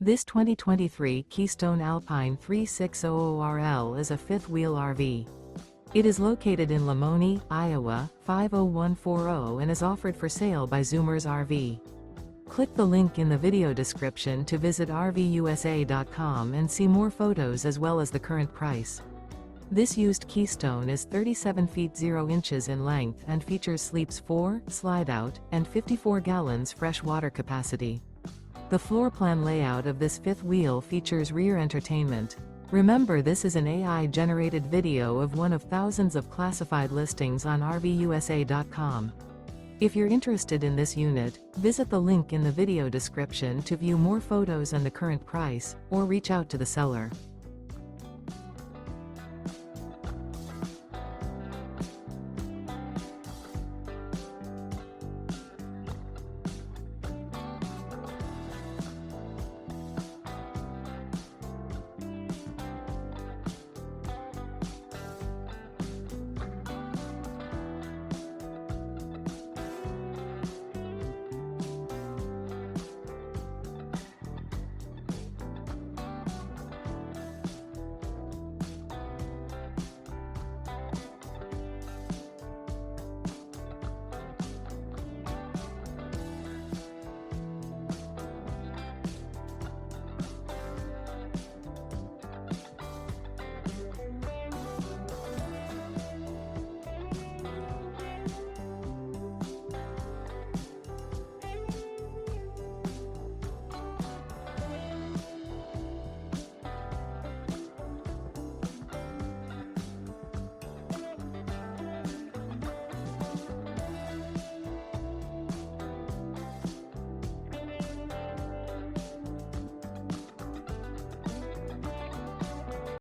This 2023 Keystone Alpine 3600RL is a fifth-wheel RV. It is located in Lamoni, Iowa, 50140 and is offered for sale by Zoomers RV. Click the link in the video description to visit RVUSA.com and see more photos as well as the current price. This used Keystone is 37 feet 0 inches in length and features sleeps 4, slide-out, and 54 gallons fresh water capacity. The floor plan layout of this fifth wheel features rear entertainment. Remember, this is an AI-generated video of one of thousands of classified listings on RVUSA.com. If you're interested in this unit, visit the link in the video description to view more photos and the current price, or reach out to the seller.